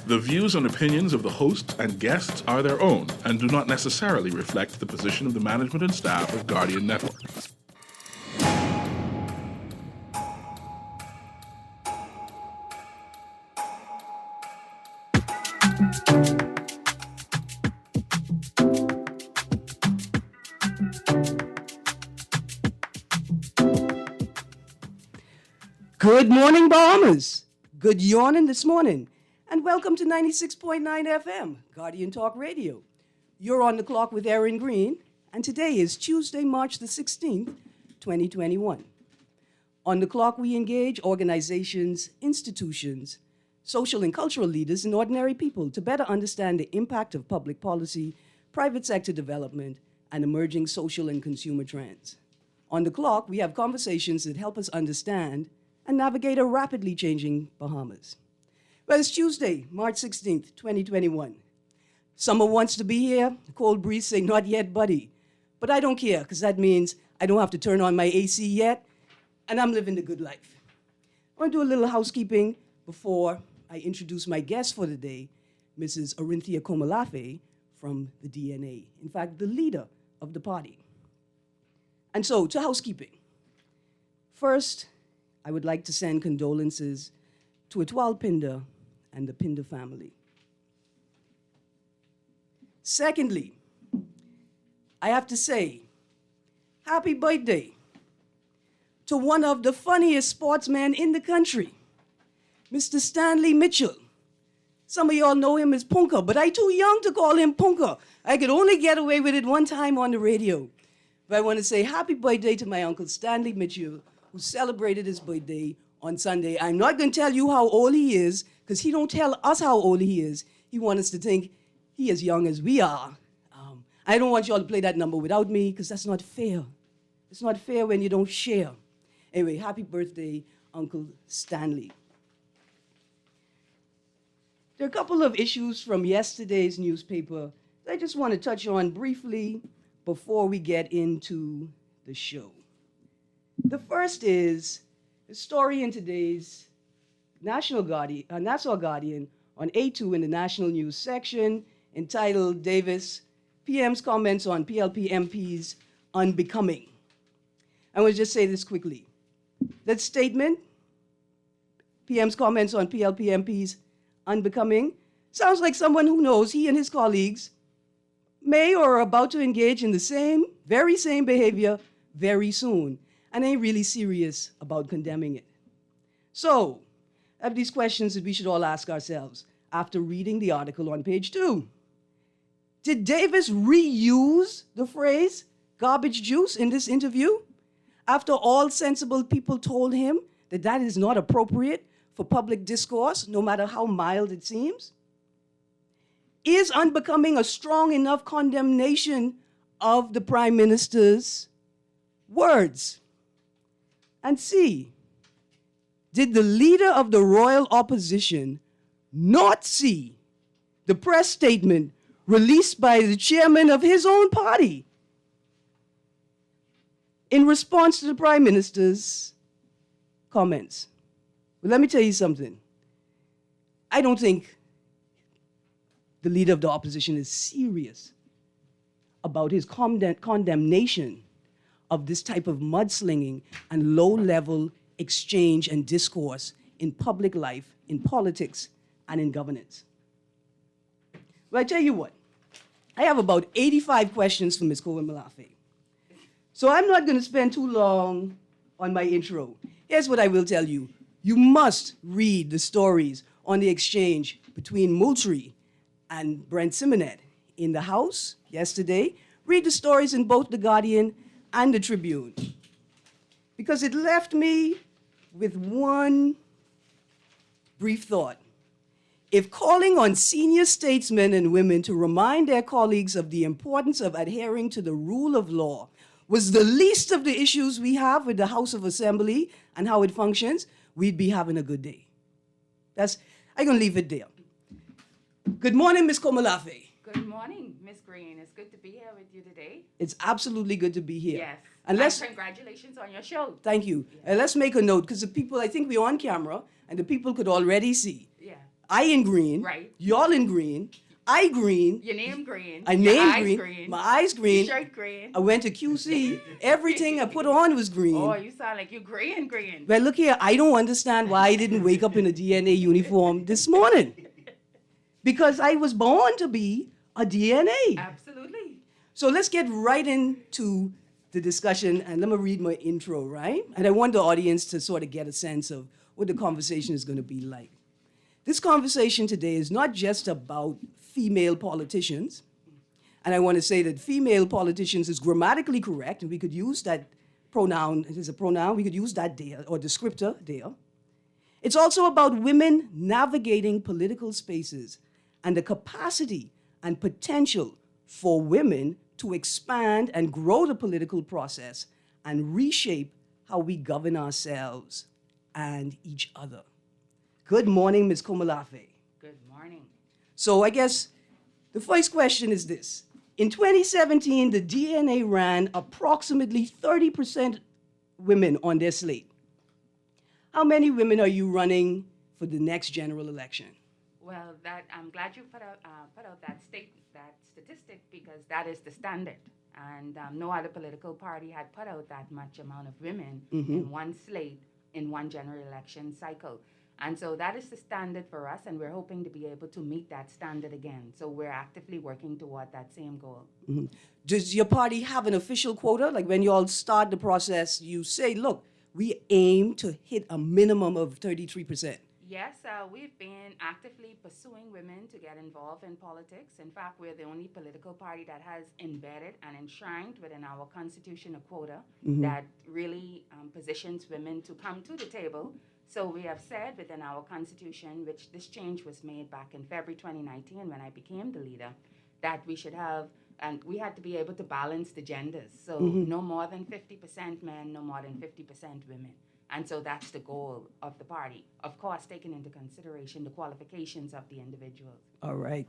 The views and opinions of the hosts and guests are their own and do not necessarily reflect the position of the management and staff of Guardian Network. Good morning, Bahamas. Good yawning this morning. And welcome to 96.9 FM, Guardian Talk Radio. You're on the clock with Erin Greene, and today is Tuesday, March the 16th, 2021. On the clock, we engage organizations, institutions, social and cultural leaders, and ordinary people to better understand the impact of public policy, private sector development, and emerging social and consumer trends. On the clock, we have conversations that help us understand and navigate a rapidly changing Bahamas. Well, it's Tuesday, March 16th, 2021. Summer wants to be here. The cold breeze saying, not yet, buddy. But I don't care, because that means I don't have to turn on my AC yet, and I'm living the good life. I want to do a little housekeeping before I introduce my guest for the day, Mrs. Orinthia Komolafe from the DNA. In fact, the leader of the party. And so, to housekeeping. First, I would like to send condolences to Etwal Pinder and the Pinder family. Secondly, I have to say, happy birthday to one of the funniest sportsmen in the country, Mr. Stanley Mitchell. Some of y'all know him as Punka, but I'm too young to call him Punka. I could only get away with it one time on the radio. But I want to say happy birthday to my uncle Stanley Mitchell, who celebrated his birthday on Sunday. I'm not going to tell you how old he is, because he don't tell us how old he is. He wants us to think he as young as we are. I don't want you all to play that number without me, because that's not fair. It's not fair when you don't share. Anyway, happy birthday, Uncle Stanley. There are a couple of issues from yesterday's newspaper that I just want to touch on briefly before we get into the show. The first is a story in today's Nassau Guardian on A2 in the national news section entitled Davis, PM's comments on PLP MP's unbecoming. I want to just say this quickly. That statement, PM's comments on PLP MP's unbecoming, sounds like someone who knows he and his colleagues may or are about to engage in the very same behavior very soon, and ain't really serious about condemning it. So, I have these questions that we should all ask ourselves after reading the article on page 2. Did Davis reuse the phrase garbage juice in this interview after all sensible people told him that that is not appropriate for public discourse, no matter how mild it seems? Is unbecoming a strong enough condemnation of the Prime Minister's words? And C, did the leader of the royal opposition not see the press statement released by the chairman of his own party in response to the Prime Minister's comments? Well, let me tell you something. I don't think the leader of the opposition is serious about his condemnation of this type of mudslinging and low-level exchange and discourse in public life, in politics, and in governance. Well, I tell you what, I have about 85 questions for Ms. Komolafe. So I'm not going to spend too long on my intro. Here's what I will tell you. You must read the stories on the exchange between Moultrie and Brent Simonet in the House yesterday. Read the stories in both The Guardian and The Tribune, because it left me with one brief thought. If calling on senior statesmen and women to remind their colleagues of the importance of adhering to the rule of law was the least of the issues we have with the House of Assembly and how it functions, we'd be having a good day. I'm going to leave it there. Good morning, Ms. Komolafe. Good morning, Ms. Greene. It's good to be here with you today. It's absolutely good to be here. Yes. And congratulations on your show. Thank you. Yeah. Let's make a note, because the people, I think we're on camera, and the people could already see. Yeah. I in Greene. Right. Y'all in Greene. I Greene. Your name Green. I your named eyes Greene. green. My eyes green. Your shirt green. I went to QC. Everything I put on was green. Oh, you sound like you green. Well, look here. I don't understand why I didn't wake up in a DNA uniform this morning. Because I was born to be a DNA. Absolutely. So let's get right into the discussion, and let me read my intro, right? And I want the audience to sort of get a sense of what the conversation is going to be like. This conversation today is not just about female politicians, and I want to say that female politicians is grammatically correct, and we could use that pronoun, it is a pronoun, we could use that there, or descriptor there. It's also about women navigating political spaces and the capacity and potential for women to expand and grow the political process and reshape how we govern ourselves and each other. Good morning, Ms. Komolafe. Good morning. So I guess the first question is this. In 2017, the DNA ran approximately 30% women on their slate. How many women are you running for the next general election? Well, I'm glad you put out that statistic because that is the standard, and no other political party had put out that much amount of women in one slate in one general election cycle, and so that is the standard for us, and we're hoping to be able to meet that standard again. So we're actively working toward that same goal. Mm-hmm. Does your party have an official quota? Like when you all start the process, you say, look, we aim to hit a minimum of 33%. Yes, we've been actively pursuing women to get involved in politics. In fact, we're the only political party that has embedded and enshrined within our constitution a quota that really positions women to come to the table. So we have said within our constitution, which this change was made back in February 2019 when I became the leader, that we should have, and we had to be able to balance the genders. So no more than 50% men, no more than 50% women. And so that's the goal of the party. Of course, taking into consideration the qualifications of the individuals. All right.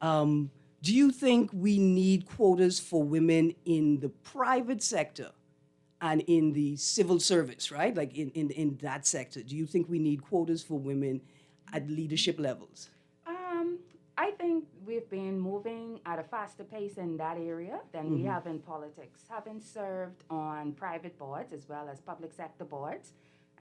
Do you think we need quotas for women in the private sector and in the civil service, right? Like in that sector. Do you think we need quotas for women at leadership levels? I think we've been moving at a faster pace in that area than we have in politics. Having served on private boards as well as public sector boards,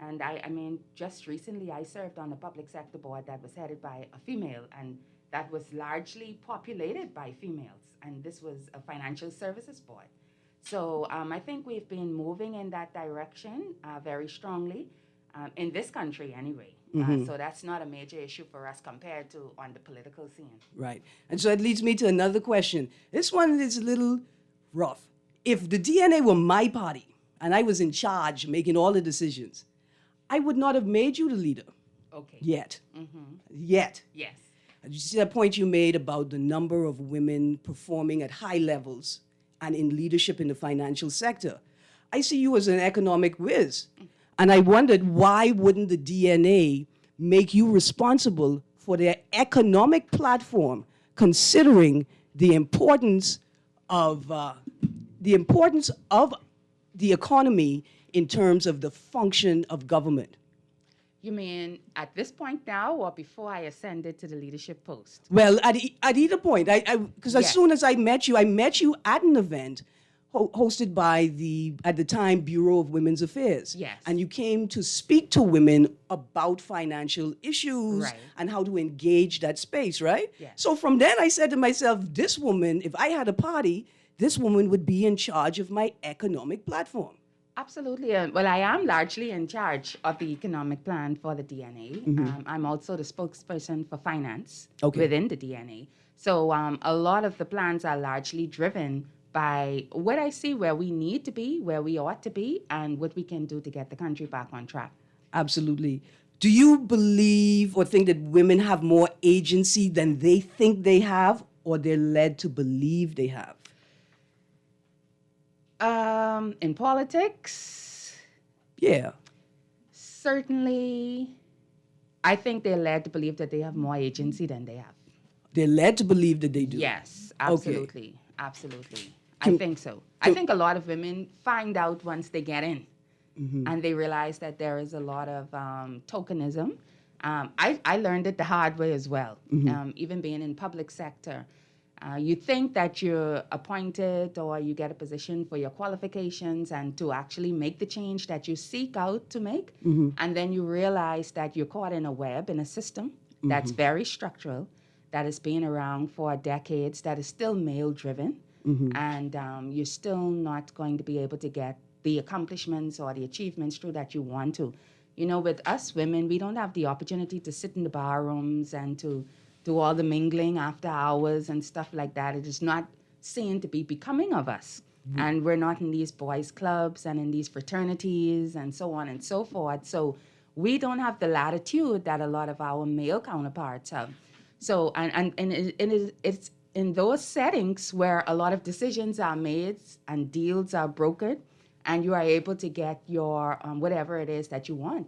and I mean, just recently I served on a public sector board that was headed by a female, and that was largely populated by females, and this was a financial services board. So I think we've been moving in that direction very strongly, in this country anyway. So that's not a major issue for us compared to on the political scene. Right. And so it leads me to another question. This one is a little rough. If the DNA were my party and I was in charge making all the decisions, I would not have made you the leader. Okay. Yet. Yet. Yes. You see that point you made about the number of women performing at high levels and in leadership in the financial sector. I see you as an economic whiz. And I wondered, why wouldn't the DNA make you responsible for their economic platform, considering the importance of the economy in terms of the function of government? You mean at this point now or before I ascended to the leadership post? Well, at either point, because as soon as I met you at an event hosted by at the time, Bureau of Women's Affairs. Yes. And you came to speak to women about financial issues Right. and how to engage that space, right? Yes. So from then I said to myself, this woman, if I had a party, this woman would be in charge of my economic platform. Absolutely. Well, I am largely in charge of the economic plan for the DNA. I'm also the spokesperson for finance within the DNA. So a lot of the plans are largely driven by what I see where we need to be, where we ought to be, and what we can do to get the country back on track. Absolutely. Do you believe or think that women have more agency than they think they have, or they're led to believe they have? In politics, Yeah. certainly, I think they're led to believe that they have more agency than they have. They're led to believe that they do. Yes, absolutely. Absolutely. I think so. I think a lot of women find out once they get in and they realize that there is a lot of tokenism I learned it the hard way as well, even being in public sector. You think that you're appointed or you get a position for your qualifications and to actually make the change that you seek out to make. And then you realize that you're caught in a web, in a system that's very structural, that has been around for decades, that is still male-driven, and you're still not going to be able to get the accomplishments or the achievements through that you want to. You know, with us women, we don't have the opportunity to sit in the bar rooms and to do all the mingling after hours and stuff like that. It is not seen to be becoming of us. And we're not in these boys' clubs and in these fraternities and so on and so forth. So we don't have the latitude that a lot of our male counterparts have. So, it's in those settings where a lot of decisions are made and deals are brokered, and you are able to get your whatever it is that you want.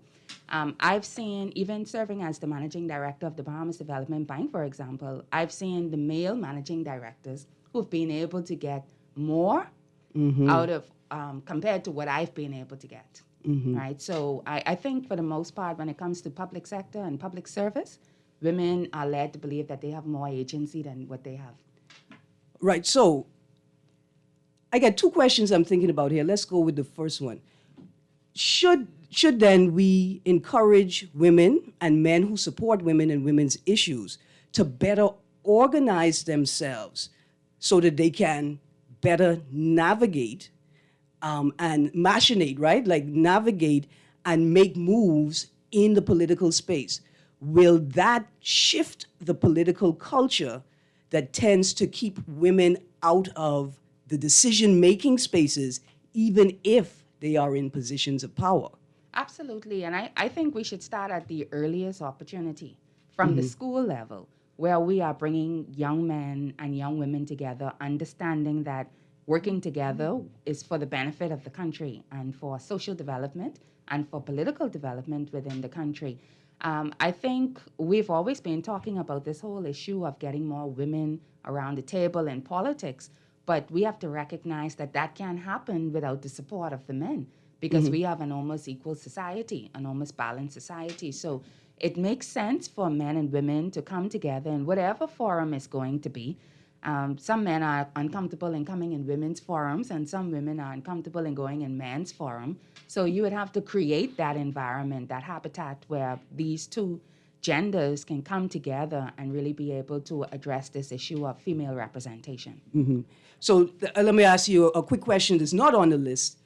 I've seen, even serving as the managing director of the Bahamas Development Bank, for example, I've seen the male managing directors who've been able to get more out of, compared to what I've been able to get, right? So I think for the most part, when it comes to public sector and public service, women are led to believe that they have more agency than what they have. Right. So I got two questions I'm thinking about here. Let's go with the first one. Should then we encourage women and men who support women and women's issues to better organize themselves so that they can better navigate and machinate, right? Like navigate and make moves in the political space? Will that shift the political culture that tends to keep women out of the decision-making spaces, even if they are in positions of power? Absolutely. And I think we should start at the earliest opportunity from the school level, where we are bringing young men and young women together, understanding that working together is for the benefit of the country and for social development and for political development within the country. I think we've always been talking about this whole issue of getting more women around the table in politics, but we have to recognize that that can't happen without the support of the men, because we have an almost equal society, an almost balanced society. So it makes sense for men and women to come together in whatever forum is going to be. Some men are uncomfortable in coming in women's forums, and some women are uncomfortable in going in men's forum. So you would have to create that environment, that habitat where these two genders can come together and really be able to address this issue of female representation. So let me ask you a quick question that's not on the list.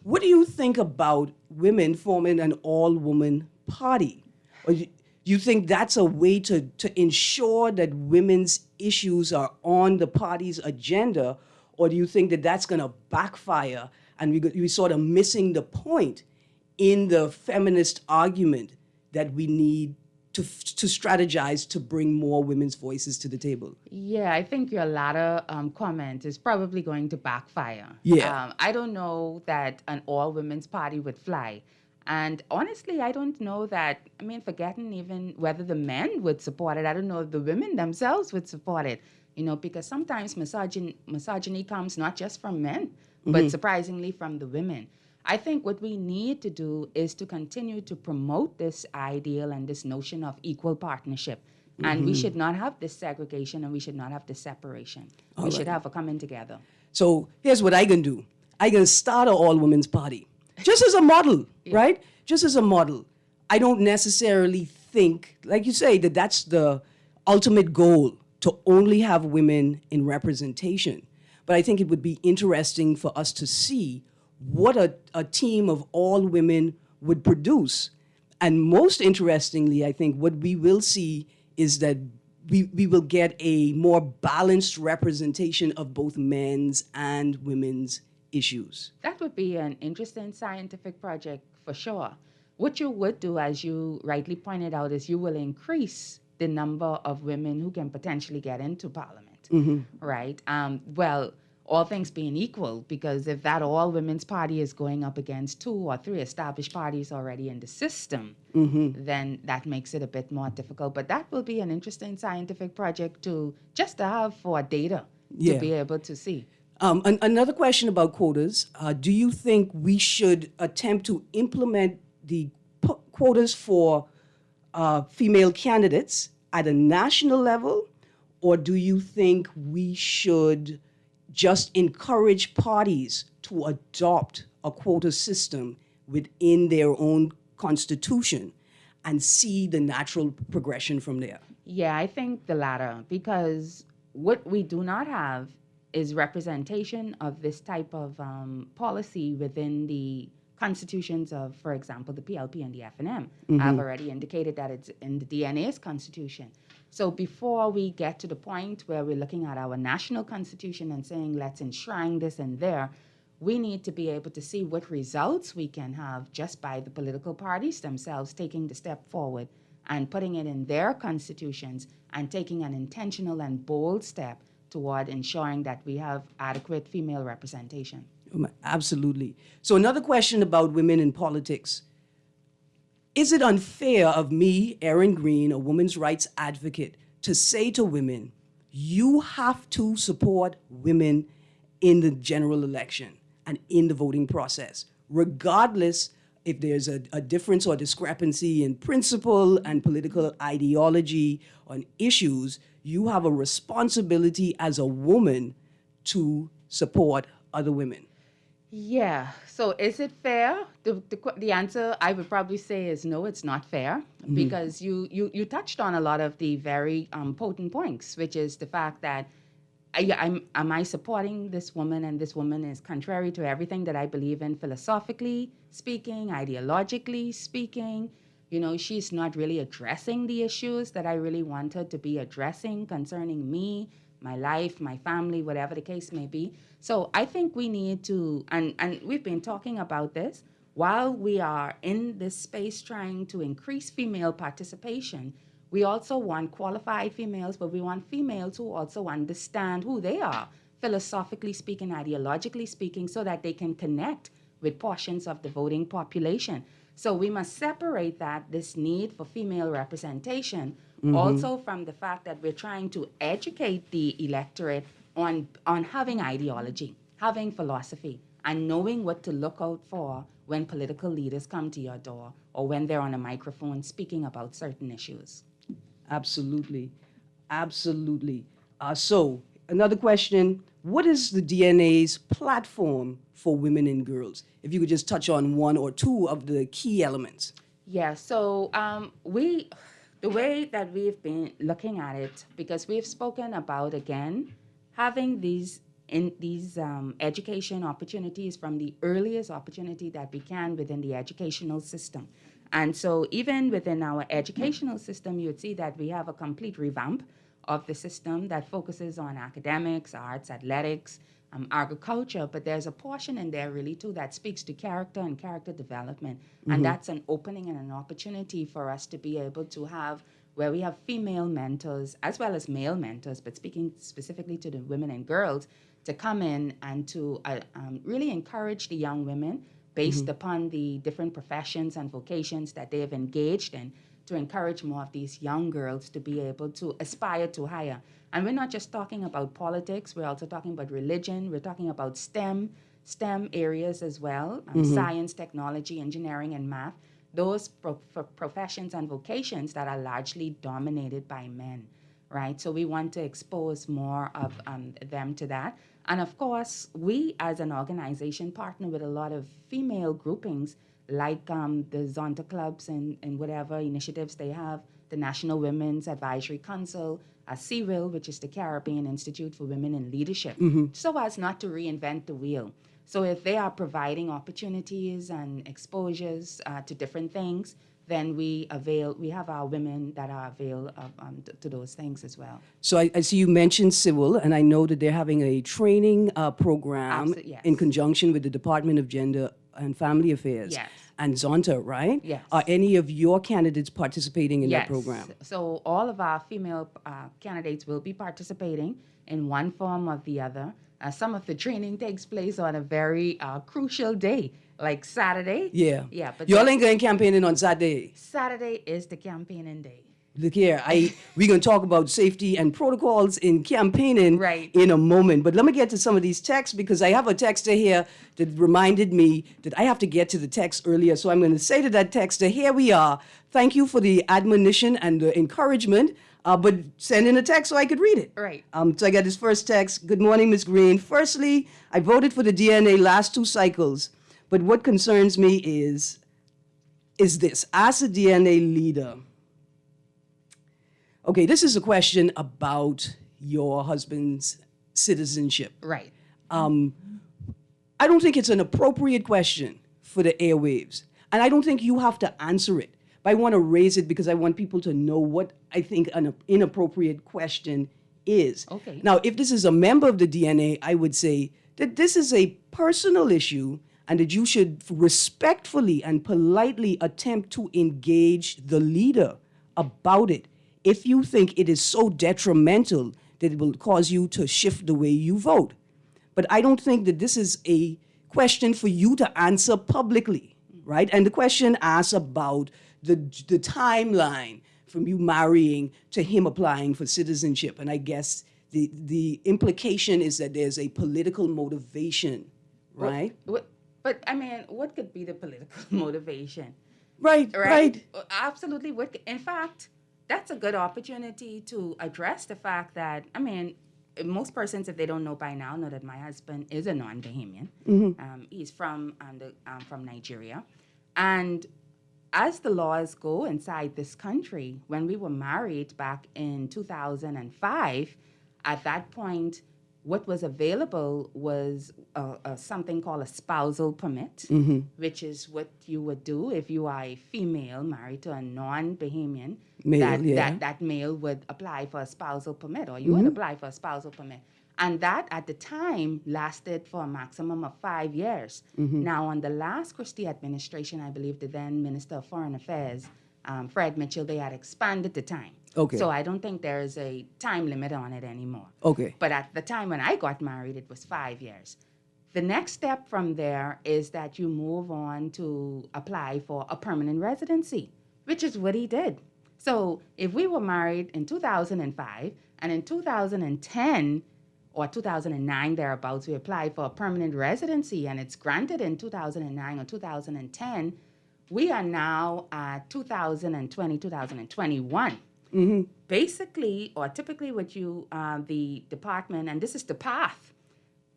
What do you think about women forming an all-woman party? Or do you think that's a way to ensure that women's issues are on the party's agenda? Or do you think that that's going to backfire and we're sort of missing the point in the feminist argument that we need to strategize to bring more women's voices to the table? Yeah, I think your latter comment is probably going to backfire. Yeah. I don't know that an all-women's party would fly. And honestly, I don't know that, forgetting even whether the men would support it, I don't know if the women themselves would support it, because sometimes misogyny comes not just from men, but surprisingly from the women. I think what we need to do is to continue to promote this ideal and this notion of equal partnership. And we should not have this segregation and we should not have this separation. We should have a coming together. So here's what I can do. I can start an all-women's party. Just as a model, right? Just as a model. I don't necessarily think, like you say, that that's the ultimate goal, to only have women in representation. But I think it would be interesting for us to see what a team of all women would produce. And most interestingly, I think what we will see is that we will get a more balanced representation of both men's and women's issues. That would be an interesting scientific project for sure. What you would do, as you rightly pointed out, is you will increase the number of women who can potentially get into Parliament, right? Well, all things being equal, because if that all-women's party is going up against 2 or 3 established parties already in the system, then that makes it a bit more difficult. But that will be an interesting scientific project to have for data to be able to see. Another question about quotas. Do you think we should attempt to implement the quotas for female candidates at a national level, or do you think we should just encourage parties to adopt a quota system within their own constitution and see the natural progression from there? Yeah, I think the latter, because what we do not have is representation of this type of policy within the constitutions of, for example, the PLP and the FNM. I've already indicated that it's in the DNA's constitution. So before we get to the point where we're looking at our national constitution and saying, let's enshrine this in there, we need to be able to see what results we can have just by the political parties themselves taking the step forward and putting it in their constitutions and taking an intentional and bold step toward ensuring that we have adequate female representation. Absolutely. So another question about women in politics. Is it unfair of me, Erin Greene, a women's rights advocate, to say to women, you have to support women in the general election and in the voting process, regardless if there's a difference or discrepancy in principle and political ideology on issues, you have a responsibility as a woman to support other women? Yeah. So is it fair? The answer I would probably say is no, it's not fair, because you touched on a lot of the very potent points, which is the fact that am I supporting this woman, and this woman is contrary to everything that I believe in philosophically speaking, ideologically speaking. You know, she's not really addressing the issues that I really want her to be addressing concerning me, my life, my family, whatever the case may be. So I think we need to, and we've been talking about this, while we are in this space trying to increase female participation, we also want qualified females, but we want females who also understand who they are, philosophically speaking, ideologically speaking, so that they can connect with portions of the voting population. So we must separate this need for female representation, also from the fact that we're trying to educate the electorate on having ideology, having philosophy, and knowing what to look out for when political leaders come to your door or when they're on a microphone speaking about certain issues. Absolutely. Absolutely. So another question, what is the DNA's platform for women and girls? If you could just touch on one or two of the key elements. Yeah, so the way that we've been looking at it, because we've spoken about, again, having these education opportunities from the earliest opportunity that we can within the educational system. And so even within our educational system, you would see that we have a complete revamp of the system that focuses on academics, arts, athletics, agriculture, but there's a portion in there really too that speaks to character and character development. And that's an opening and an opportunity for us to be able to have where we have female mentors as well as male mentors, but speaking specifically to the women and girls, to come in and to really encourage the young women based upon the different professions and vocations that they have engaged in, to encourage more of these young girls to be able to aspire to higher. And we're not just talking about politics, we're also talking about religion, we're talking about STEM areas as well, science, technology, engineering, and math, those professions and vocations that are largely dominated by men, right? So we want to expose more of them to that. And of course, we as an organization partner with a lot of female groupings like the Zonta clubs and whatever initiatives they have, the National Women's Advisory Council, CIWIL, which is the Caribbean Institute for Women in Leadership, so as not to reinvent the wheel. So if they are providing opportunities and exposures to different things, then we have our women that are available to those things as well. So I see you mentioned CIWIL, and I know that they're having a training program Yes. in conjunction with the Department of Gender and Family Affairs. Yes. And Zonta, right? Yes. Are any of your candidates participating in Yes. that program? So all of our female candidates will be participating in one form or the other. Some of the training takes place on a very crucial day, like Saturday. Yeah. Yeah. But Y'all ain't going campaigning on Saturday. Saturday is the campaigning day. Look here, we're going to talk about safety and protocols in campaigning Right. in a moment. But let me get to some of these texts because I have a texter here that reminded me that I have to get to the text earlier. So I'm going to say to that texter, here we are. Thank you for the admonition and the encouragement, but send in a text so I could read it. Right. So I got this first text. Good morning, Ms. Greene. Firstly, I voted for the DNA last 2 cycles, but what concerns me is this. As a DNA leader, okay, this is a question about your husband's citizenship. Right. I don't think it's an appropriate question for the airwaves. And I don't think you have to answer it. But I want to raise it because I want people to know what I think an inappropriate question is. Okay. Now, if this is a member of the DNA, I would say that this is a personal issue and that you should respectfully and politely attempt to engage the leader about it if you think it is so detrimental that it will cause you to shift the way you vote. But I don't think that this is a question for you to answer publicly, right? And the question asks about the timeline from you marrying to him applying for citizenship. And I guess the implication is that there's a political motivation, right? But I mean, what could be the political motivation? Right. Absolutely. In fact, that's a good opportunity to address the fact that, I mean, most persons, if they don't know by now, know that my husband is a non-Bahamian. He's from Nigeria. And as the laws go inside this country, when we were married back in 2005, at that point, what was available was something called a spousal permit, which is what you would do if you are a female married to a non-Bahamian. That male would apply for a spousal permit, or you would apply for a spousal permit. And that, at the time, lasted for a maximum of 5 years. Now, on the last Christie administration, I believe the then Minister of Foreign Affairs, Fred Mitchell, they had expanded the time. Okay. So I don't think there is a time limit on it anymore. Okay. But at the time when I got married, it was 5 years. The next step from there is that you move on to apply for a permanent residency, which is what he did. So if we were married in 2005 and in 2010 or 2009 thereabouts, we applied for a permanent residency and it's granted in 2009 or 2010, we are now at 2020, 2021. Basically, or typically what you, the department, and this is the path,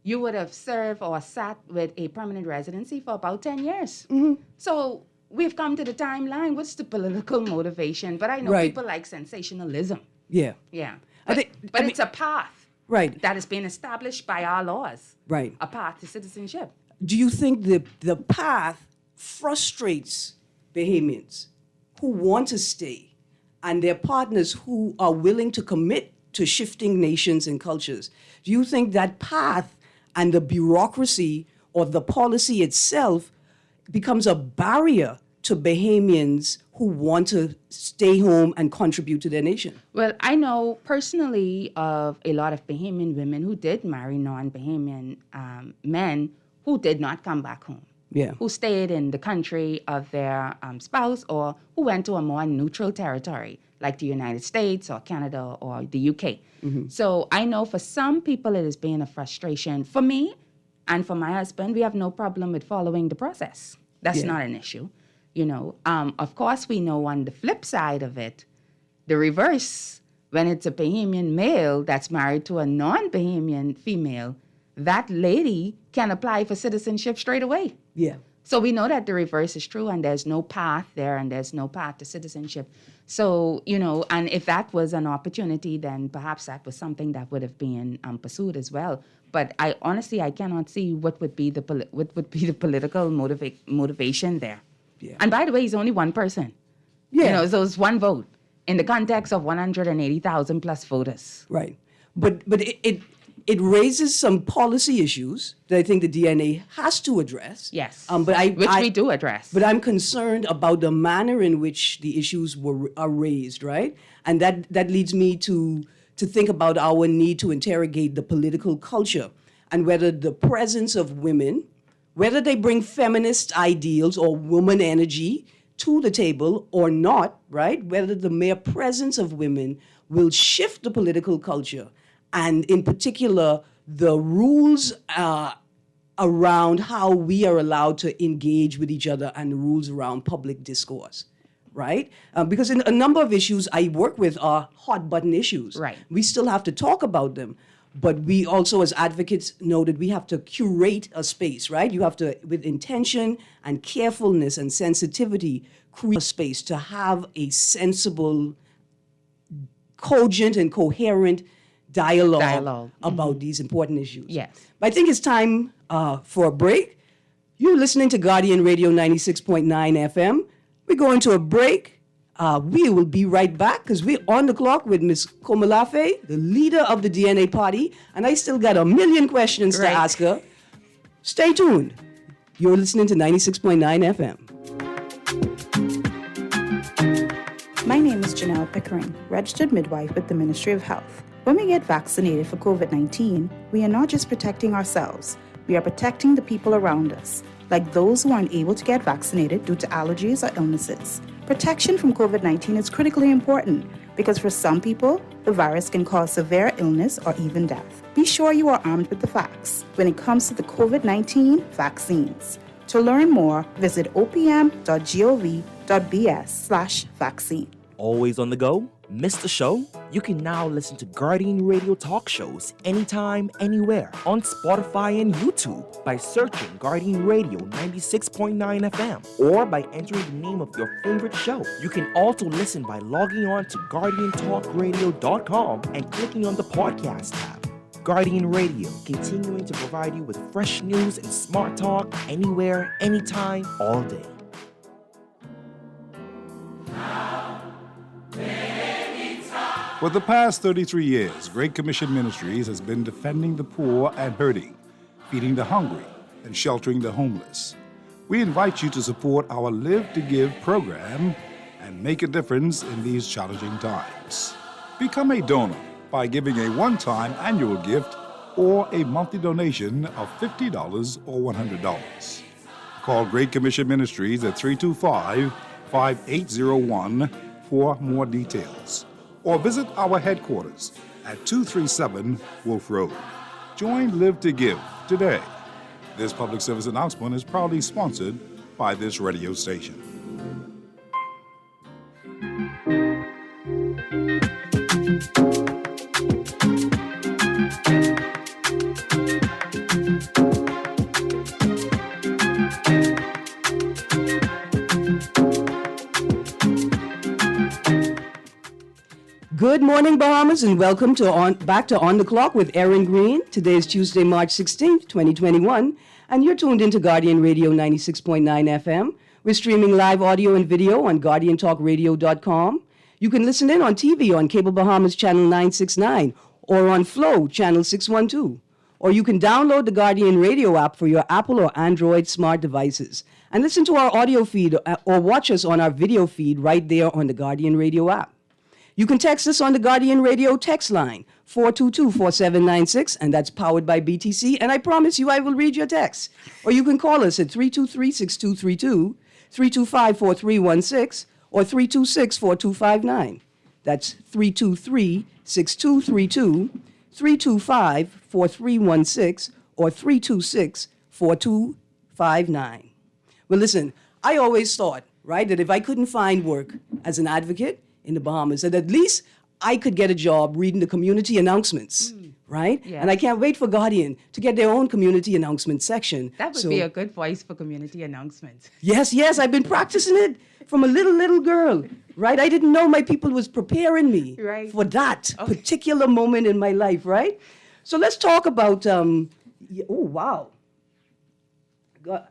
you would have served or sat with a permanent residency for about 10 years. So we've come to the timeline. What's the political motivation? But I know people like sensationalism. Yeah. But it's a path. Right. That has been established by our laws. Right. A path to citizenship. Do you think the path frustrates Bahamians who want to stay and their partners who are willing to commit to shifting nations and cultures? Do you think that path and the bureaucracy or the policy itself becomes a barrier to Bahamians who want to stay home and contribute to their nation? Well, I know personally of a lot of Bahamian women who did marry non-Bahamian men who did not come back home. Yeah. Who stayed in the country of their spouse or who went to a more neutral territory like the United States or Canada or the UK. So I know for some people it has been a frustration. For me and for my husband, we have no problem with following the process. That's not an issue. You know, of course, we know on the flip side of it, the reverse, when it's a Bahamian male that's married to a non-Bahamian female, that lady can apply for citizenship straight away. Yeah. So we know that the reverse is true and there's no path there and there's no path to citizenship. So, you know, and if that was an opportunity, then perhaps that was something that would have been pursued as well. But I honestly cannot see what would be the political motivation there. Yeah. And by the way, he's only one person. Yeah. You know, so it's one vote in the context of 180,000 plus voters. Right. But it raises some policy issues that I think the DNA has to address. Yes. Which we do address. But I'm concerned about the manner in which the issues are raised, right? And that leads me to think about our need to interrogate the political culture and whether the presence of women, whether they bring feminist ideals or woman energy to the table or not, right? Whether the mere presence of women will shift the political culture, and in particular, the rules around how we are allowed to engage with each other and the rules around public discourse, right? Because in a number of issues I work with are hot button issues. Right. We still have to talk about them, but we also as advocates know that we have to curate a space, right? You have to, with intention and carefulness and sensitivity, create a space to have a sensible, cogent and coherent dialogue about these important issues. Yes. But I think it's time for a break. You're listening to Guardian Radio 96.9 FM. We're going to a break. We will be right back because we're on the clock with Ms. Komolafe, the leader of the DNA party, and I still got a million questions to ask her. Stay tuned. You're listening to 96.9 FM. My name is Janelle Pickering, registered midwife with the Ministry of Health. When we get vaccinated for COVID-19, we are not just protecting ourselves, we are protecting the people around us, like those who are unable to get vaccinated due to allergies or illnesses. Protection from COVID-19 is critically important because for some people, the virus can cause severe illness or even death. Be sure you are armed with the facts when it comes to the COVID-19 vaccines. To learn more, visit opm.gov.bs/vaccine. Always on the go? Missed the show? You can now listen to Guardian Radio talk shows anytime, anywhere on Spotify and YouTube by searching Guardian Radio 96.9 FM or by entering the name of your favorite show. You can also listen by logging on to GuardianTalkRadio.com and clicking on the podcast tab. Guardian Radio, continuing to provide you with fresh news and smart talk anywhere, anytime, all day. For the past 33 years, Great Commission Ministries has been defending the poor and hurting, feeding the hungry, and sheltering the homeless. We invite you to support our Live to Give program and make a difference in these challenging times. Become a donor by giving a one-time annual gift or a monthly donation of $50 or $100. Call Great Commission Ministries at 325-5801 for more details, or visit our headquarters at 237 Wolf Road. Join Live to Give today. This public service announcement is proudly sponsored by this radio station. Good morning, Bahamas, and welcome to back to On the Clock with Erin Greene. Today is Tuesday, March 16th, 2021, and you're tuned into Guardian Radio 96.9 FM. We're streaming live audio and video on GuardianTalkRadio.com. You can listen in on TV on Cable Bahamas Channel 969 or on Flow Channel 612. Or you can download the Guardian Radio app for your Apple or Android smart devices and listen to our audio feed or watch us on our video feed right there on the Guardian Radio app. You can text us on the Guardian Radio text line, 422-4796, and that's powered by BTC, and I promise you I will read your text. Or you can call us at 323-6232, 325-4316, or 326-4259. That's 323-6232, 325-4316, or 326-4259. Well, listen, I always thought, right, that if I couldn't find work as an advocate in the Bahamas, that at least I could get a job reading the community announcements, right? Yes. And I can't wait for Guardian to get their own community announcement section. That would be a good voice for community announcements. Yes, I've been practicing it from a little girl, right? I didn't know my people was preparing me for that particular moment in my life, right? So let's talk about, oh, wow. I got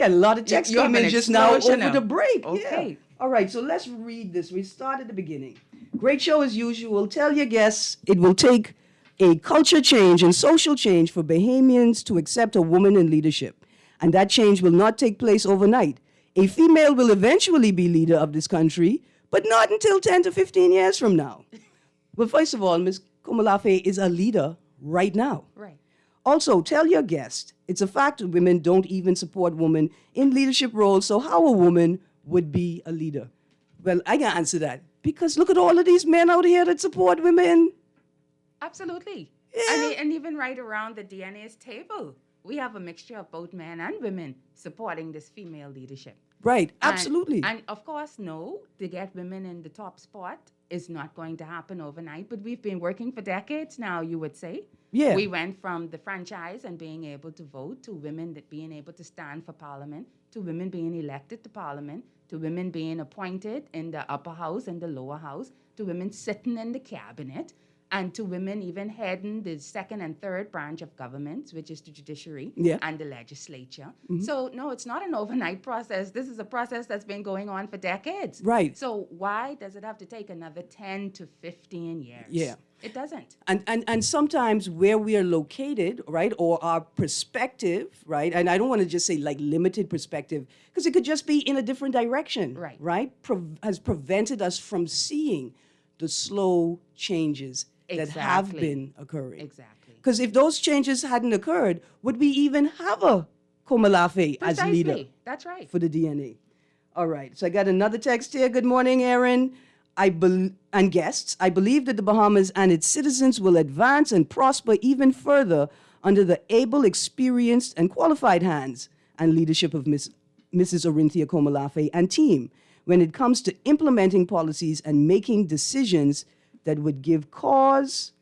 a lot of text coming just now over the break. Okay. Yeah. All right, so let's read this. We start at the beginning. Great show as usual. Tell your guests it will take a culture change and social change for Bahamians to accept a woman in leadership. And that change will not take place overnight. A female will eventually be leader of this country, but not until 10 to 15 years from now. Well, first of all, Ms. Komolafe is a leader right now. Right. Also, tell your guests it's a fact that women don't even support women in leadership roles, so how a woman would be a leader? Well, I can answer that. Because look at all of these men out here that support women. Absolutely. Yeah. And even right around the DNA's table, we have a mixture of both men and women supporting this female leadership. Right, absolutely. And of course, no, to get women in the top spot is not going to happen overnight, but we've been working for decades now, you would say. Yeah. We went from the franchise and being able to vote to women that being able to stand for parliament, to women being elected to parliament, to women being appointed in the upper house and the lower house, to women sitting in the cabinet, and to women even heading the second and third branch of government, which is the judiciary and the legislature. So, no, it's not an overnight process. This is a process that's been going on for decades. Right. So why does it have to take another 10 to 15 years? Yeah. It doesn't. And sometimes where we are located, right, or our perspective, right, and I don't want to just say like limited perspective, because it could just be in a different direction, right, has prevented us from seeing the slow changes that have been occurring. Exactly. Because if those changes hadn't occurred, would we even have a Komalafe as leader? That's right. For the DNA. All right. So I got another text here. Good morning, Erin. And guests. I believe that the Bahamas and its citizens will advance and prosper even further under the able, experienced, and qualified hands and leadership of Mrs. Orinthia Komalafe and team when it comes to implementing policies and making decisions that would give cause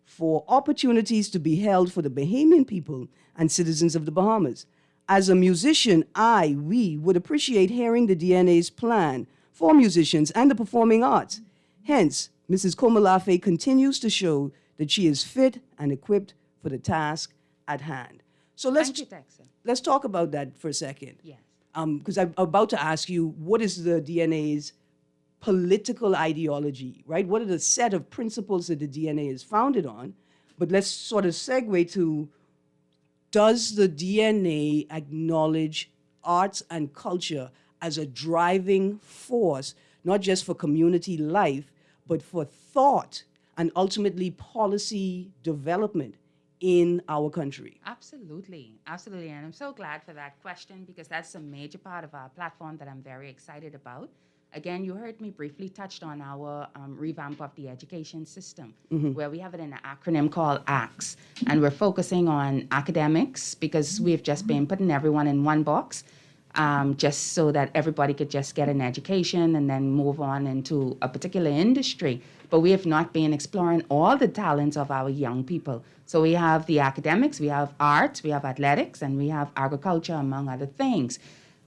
for opportunities to be held for the Bahamian people and citizens of the Bahamas. As a musician, we would appreciate hearing the DNA's plan for musicians and the performing arts. Hence, Mrs. Komalafe continues to show that she is fit and equipped for the task at hand. So let's talk about that for a second. Yes. Because I'm about to ask you, what is the DNA's political ideology, right? What are the set of principles that the DNA is founded on? But let's sort of segue to, does the DNA acknowledge arts and culture as a driving force, not just for community life, but for thought and ultimately policy development in our country? Absolutely. Absolutely. And I'm so glad for that question because that's a major part of our platform that I'm very excited about. Again, you heard me briefly touched on our revamp of the education system, where we have it in an acronym called ACTS. And we're focusing on academics because we've just been putting everyone in one box, just so that everybody could just get an education and then move on into a particular industry. But we have not been exploring all the talents of our young people. So we have the academics, we have arts, we have athletics, and we have agriculture, among other things.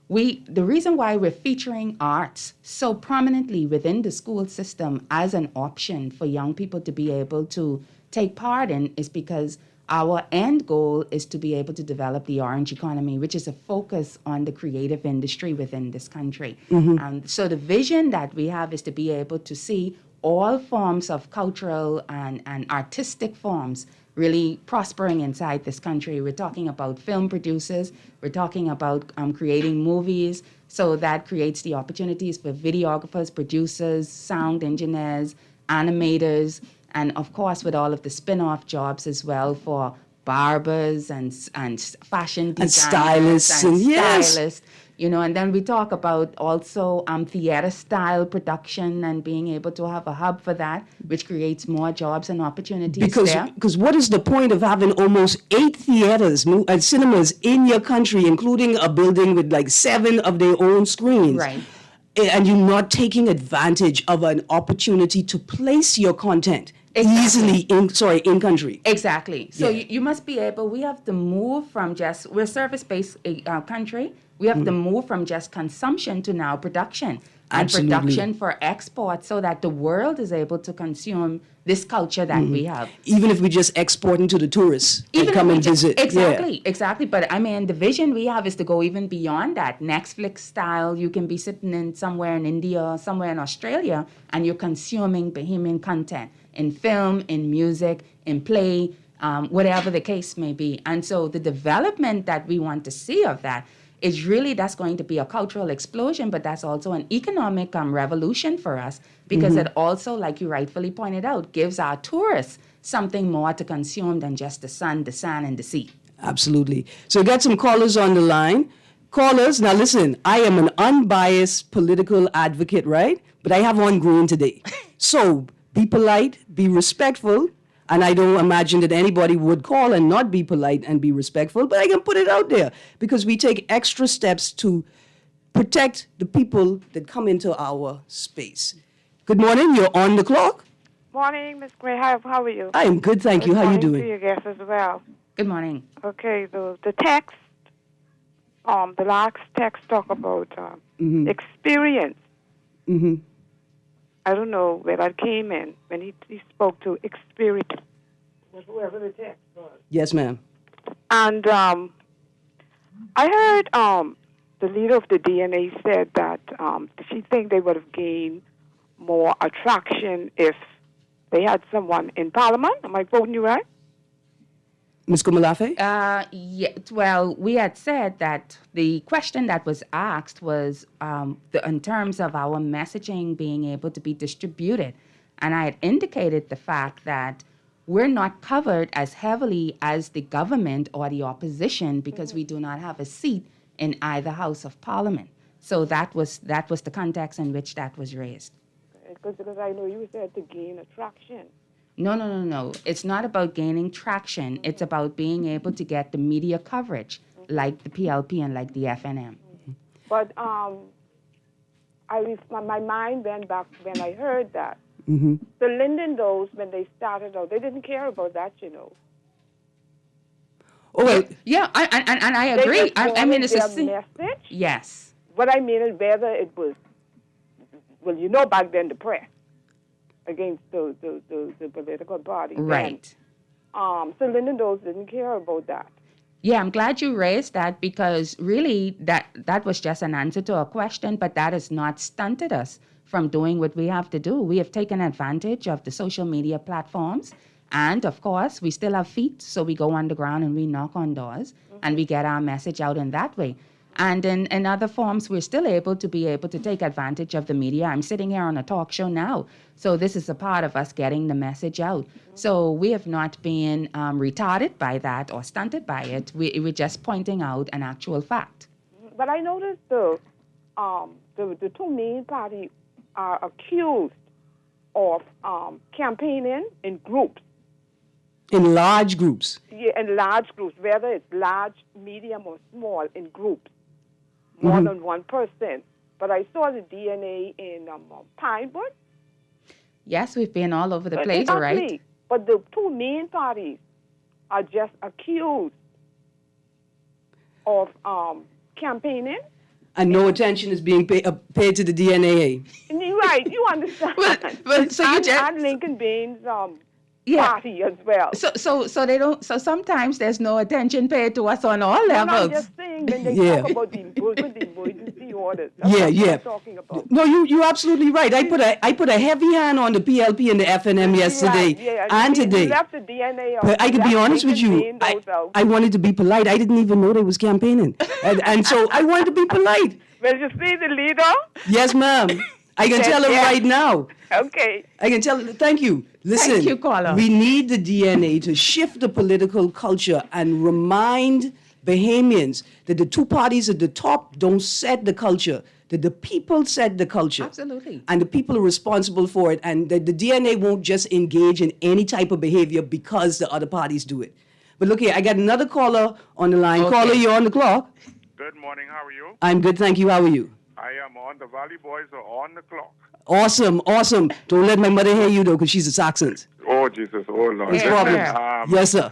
The reason why we're featuring arts so prominently within the school system as an option for young people to be able to take part in is because our end goal is to be able to develop the orange economy, which is a focus on the creative industry within this country. So the vision that we have is to be able to see all forms of cultural and artistic forms really prospering inside this country. We're talking about film producers. We're talking about creating movies. So that creates the opportunities for videographers, producers, sound engineers, animators, and of course with all of the spin-off jobs as well for barbers and fashion designers and stylists. You know, and then we talk about also theater-style production and being able to have a hub for that, which creates more jobs and opportunities there. Because what is the point of having almost 8 theaters and cinemas in your country, including a building with like 7 of their own screens? Right. And you're not taking advantage of an opportunity to place your content easily in country. Exactly. So you must be able, we have to move from we're a service-based country. We have to move from just consumption to now production. Absolutely. And production for export so that the world is able to consume this culture that we have. Even if we just export into the tourists and come and visit. Exactly. But I mean, the vision we have is to go even beyond that. Netflix style, you can be sitting in somewhere in India, somewhere in Australia, and you're consuming Bahamian content in film, in music, in play, whatever the case may be. And so the development that we want to see of that is really, that's going to be a cultural explosion, but that's also an economic revolution for us because it also, like you rightfully pointed out, gives our tourists something more to consume than just the sun, the sand, and the sea. Absolutely. So we got some callers on the line. Callers, now listen, I am an unbiased political advocate, right? But I have on Greene today. So be polite, be respectful, and I don't imagine that anybody would call and not be polite and be respectful, but I can put it out there because we take extra steps to protect the people that come into our space. Good morning, you're on the clock. Morning, Miss Gray. How are you? I am good, thank you. How you Good morning to doing? your guests as well. Good morning. Okay, the text, the last text talk about experience. Mm-hmm. I don't know where that came in when he spoke to experience. Whoever the text was. Yes, ma'am. And I heard the leader of the DNA said that she think they would have gained more attraction if they had someone in Parliament. Am I quoting you right? Ms. Komalafe? Yeah, well, we had said that the question that was asked was in terms of our messaging being able to be distributed. And I had indicated the fact that we're not covered as heavily as the government or the opposition because we do not have a seat in either House of Parliament. So that was the context in which that was raised. Because I know you said to gain attraction. No. It's not about gaining traction. It's about being able to get the media coverage like the PLP and like the FNM. But my mind went back when I heard that. Mm-hmm. The Linden Does, when they started out, they didn't care about that, you know. Oh, well, Yeah, and I agree. They just I mean, wanted it's their message. Yes. What I mean is whether it was, well, you know, back then the press against the political party. Right. So Linden Does didn't care about that. Yeah, I'm glad you raised that because really that was just an answer to a question, but that has not stunted us from doing what we have to do. We have taken advantage of the social media platforms. And of course, we still have feet, so we go underground and we knock on doors and we get our message out in that way. And in other forms, we're still able to take advantage of the media. I'm sitting here on a talk show now, so this is a part of us getting the message out. So we have not been retarded by that or stunted by it. We're just pointing out an actual fact. But I noticed the two main parties are accused of campaigning in groups. in large groups. Yeah, in large groups, whether it's large, medium, or small, in groups, more than one person. But I saw the DNA in Pinewood. Yes, we've been all over the But place, exactly. right? But the two main parties are just accused of campaigning. And no attention is being paid to the DNA. And you're right, you understand. But so you just and Lincoln Baines Yeah. party as well. So they don't. So sometimes there's no attention paid to us on all No, levels. I'm just saying when they Yeah. talk about the emergency orders. That's Yeah, what yeah. I'm talking about. No, you're absolutely right. I put a heavy hand on the PLP and the FNM yesterday Right, yeah, and we today. left the DNA out. But I We could be left honest with Lincoln you. Baines those out. I wanted to be polite. I didn't even know they was campaigning, and so I wanted to be polite. Well, you see the leader? Yes, ma'am. I can Yes, tell her yes. right now. Okay. I can tell. Thank you. Listen, Thank you, caller. we need the DNA to shift the political culture and remind Bahamians that the two parties at the top don't set the culture, that the people set the culture. Absolutely. And the people are responsible for it, and that the DNA won't just engage in any type of behavior because the other parties do it. But look here, I got another caller on the line. Okay. Caller, you're on the clock. Good morning. How are you? I'm good, thank you. How are you? I am on. The Valley Boys are on the clock. Awesome, awesome. Don't let my mother hear you, though, because she's a Saxon. Oh, Jesus. Oh, Lord. There's Yeah. problems. Yes, sir.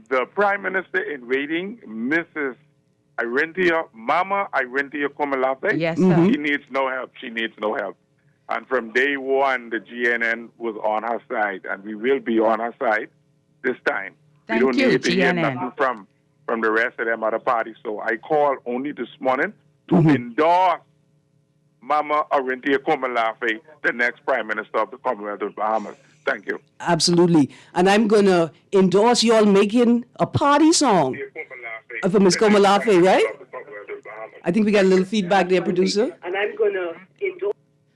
The Prime Minister in waiting, Mrs. Mama Irentia Komalafe. Yes, sir. Mm-hmm. She needs no help. She needs no help. And from day one, the GNN was on her side, and we will be on her side this time. Thank we don't you, need to hear GNN. nothing from the rest of them other parties. So I called only this morning to endorse Mama Irentia Komalafe, the next Prime Minister of the Commonwealth of Bahamas. Thank you. Absolutely. And I'm going to endorse y'all making a party song for Ms. Komalafe, right? I think we got a little feedback there, producer. And I'm going to endorse.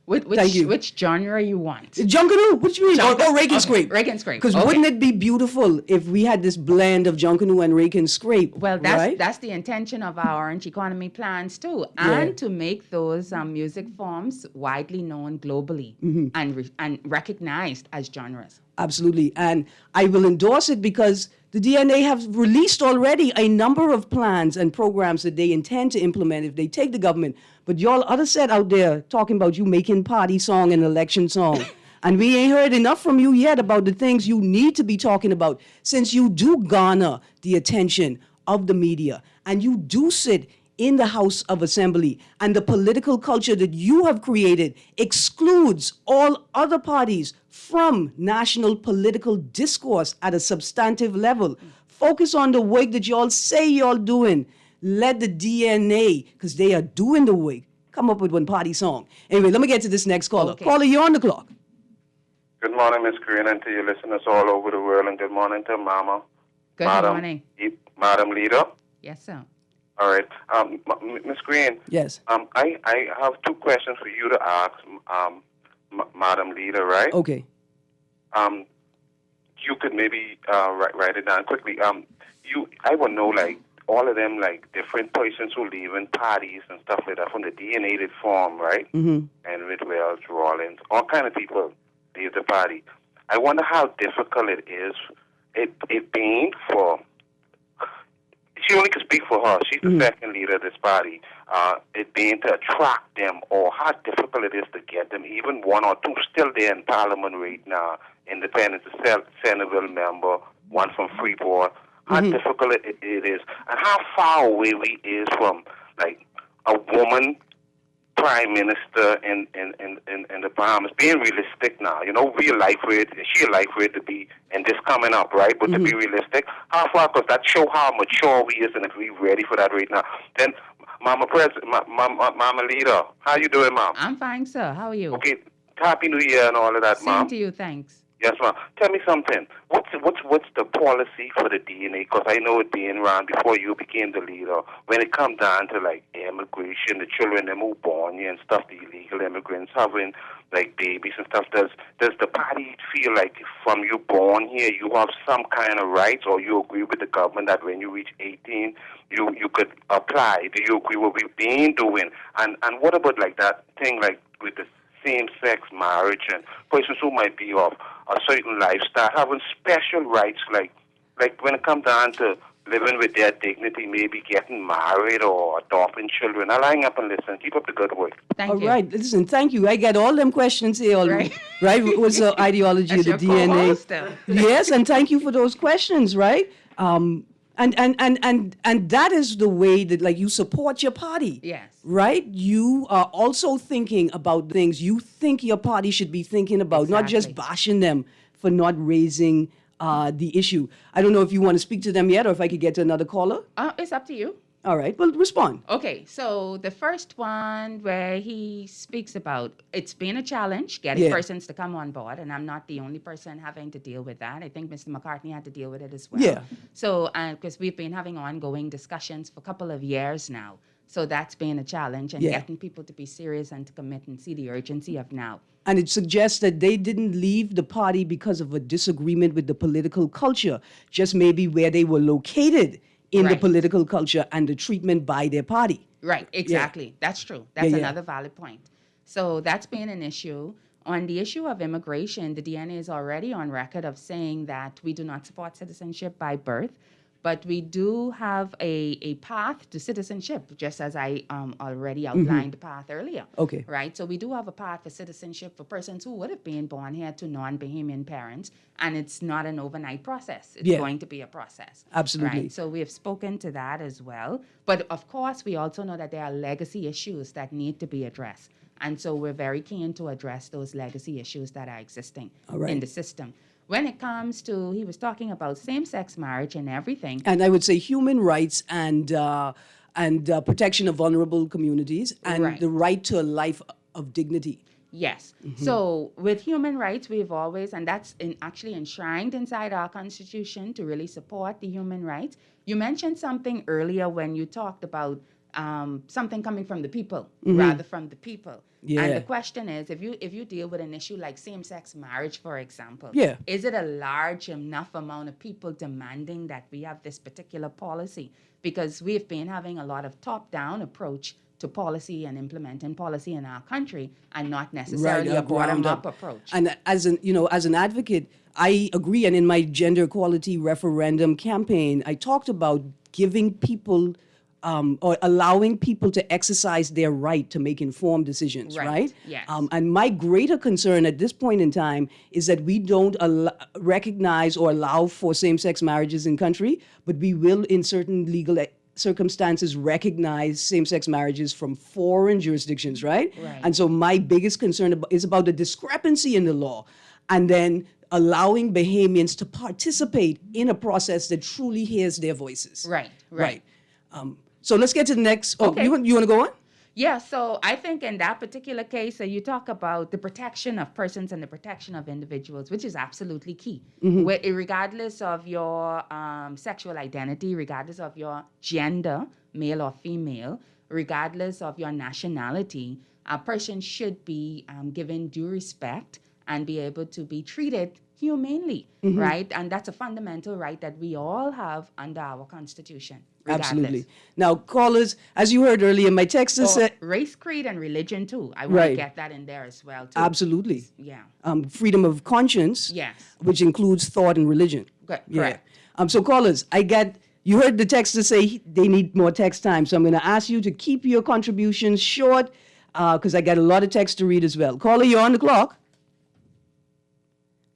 Thank you. Which genre you want? Junkanoo, what you mean? Or rake and scrape. Rake and scrape. Because wouldn't it be beautiful if we had this blend of Junkanoo and rake and scrape? Well, right? that's the intention of our Orange Economy plans too, Yeah. and to make those music forms widely known globally and recognized as genres. Absolutely. And I will endorse it because the DNA have released already a number of plans and programs that they intend to implement if they take the government. But y'all other set out there talking about you making party song and election song. And we ain't heard enough from you yet about the things you need to be talking about, since you do garner the attention of the media and you do sit in the House of Assembly, and the political culture that you have created excludes all other parties from national political discourse at a substantive level. Focus on the work that y'all say y'all doing. Let the DNA, because they are doing the work, come up with one party song. Anyway, let me get to this next caller. Okay. Caller, you're on the clock. Good morning, Miss Greene, and to your listeners all over the world, and good morning to Mama. Good Madam, morning. Madam Leader. Yes, sir. All right. Miss Greene. Yes. I have two questions for you to ask, Madam Leader, right? Okay. You could maybe write it down quickly. I would know, like, all of them, like, different persons who live in parties and stuff like that from the DNA they form, right? Mm-hmm. And Wells, Rawlins, all kind of people leave the party. I wonder how difficult it is, it being for... She only can speak for her. She's the second leader of this party. It being to attract them, or how difficult it is to get them, even one or two still there in Parliament right now, independent Senate member, one from Freeport. How difficult it is, and how far away we is from, like, a woman prime minister in the Bahamas. Being realistic now, real life rate, sheer life rate to be, and this coming up, right? But to be realistic, how far? Because that show how mature we is, and if we ready for that right now. Then, Mama Leader, how you doing, Mom? I'm fine, sir. How are you? Okay, Happy New Year and all of that, Mom. Same to you, thanks. Yes, ma'am. Tell me something. What's the policy for the DNA? Because I know it being around before you became the leader. When it comes down to, like, immigration, the children that were born here and stuff, the illegal immigrants having, like, babies and stuff, does the party feel like from you born here you have some kind of rights, or you agree with the government that when you reach 18 you could apply? Do you agree with what we've been doing? And what about, like, that thing, like, with the same-sex marriage and persons who might be of a certain lifestyle having special rights, like when it comes down to living with their dignity, maybe getting married or adopting children? I'll hang up and listen. Keep up the good work. Thank you. All right, listen, thank you. I get all them questions here already. Right? What's the ideology of the That's your DNA? co-host. Yes, and thank you for those questions, right? And that is the way that, like, you support your party. Yes. Right? You are also thinking about things you think your party should be thinking about, not just Exactly. bashing them for not raising the issue. I don't know if you want to speak to them yet, or if I could get to another caller. It's up to you. All right, well, respond. Okay, so the first one where he speaks about it's been a challenge getting Yeah. persons to come on board, and I'm not the only person having to deal with that. I think Mr. McCartney had to deal with it as well. Yeah. So, because we've been having ongoing discussions for a couple of years now. So that's been a challenge, and Yeah. getting people to be serious and to commit and see the urgency of now. And it suggests that they didn't leave the party because of a disagreement with the political culture, just maybe where they were located in the Right. political culture and the treatment by their party. Right, exactly. That's true. That's Yeah. another valid point. So that's been an issue. On the issue of immigration, the DNA is already on record of saying that we do not support citizenship by birth, but we do have a path to citizenship, just as I already outlined the path earlier. Okay. Right? So we do have a path for citizenship for persons who would have been born here to non-Bahamian parents, and it's not an overnight process. It's Yeah. going to be a process. Absolutely. Right? So we have spoken to that as well. But of course, we also know that there are legacy issues that need to be addressed. And so we're very keen to address those legacy issues that are existing All right. in the system. When it comes to, he was talking about same-sex marriage and everything. And I would say human rights and protection of vulnerable communities and Right. the right to a life of dignity. Yes. So with human rights, we've always, and that's actually enshrined inside our Constitution to really support the human rights. You mentioned something earlier when you talked about something coming from the people rather from the people. Yeah. And the question is, if you deal with an issue like same-sex marriage, for example, Yeah. is it a large enough amount of people demanding that we have this particular policy? Because we've been having a lot of top-down approach to policy and implementing policy in our country, and not necessarily a bottom-up approach. And as an advocate, I agree. And in my gender equality referendum campaign, I talked about giving people or allowing people to exercise their right to make informed decisions, right? Yes. And my greater concern at this point in time is that we don't recognize or allow for same-sex marriages in country, but we will, in certain legal circumstances, recognize same-sex marriages from foreign jurisdictions, right? Right. And so my biggest concern is about the discrepancy in the law, and then allowing Bahamians to participate in a process that truly hears their voices. Right. So let's get to the next. Oh, Okay. you want to go on? Yeah, so I think in that particular case, you talk about the protection of persons and the protection of individuals, which is absolutely key. Regardless of your sexual identity, regardless of your gender, male or female, regardless of your nationality, a person should be given due respect and be able to be treated humanely, right? And that's a fundamental right that we all have under our Constitution. Regardless. Absolutely. Now, callers, as you heard earlier, my text Or said race, creed, and religion too. I want Right. to get that in there as well too. absolutely Yeah. freedom of conscience, Yes. which includes thought and religion. Good. Yeah. Correct. So callers, you heard the texters say they need more text time, so I'm going to ask you to keep your contributions short because I got a lot of text to read as well. Caller, you're on the clock.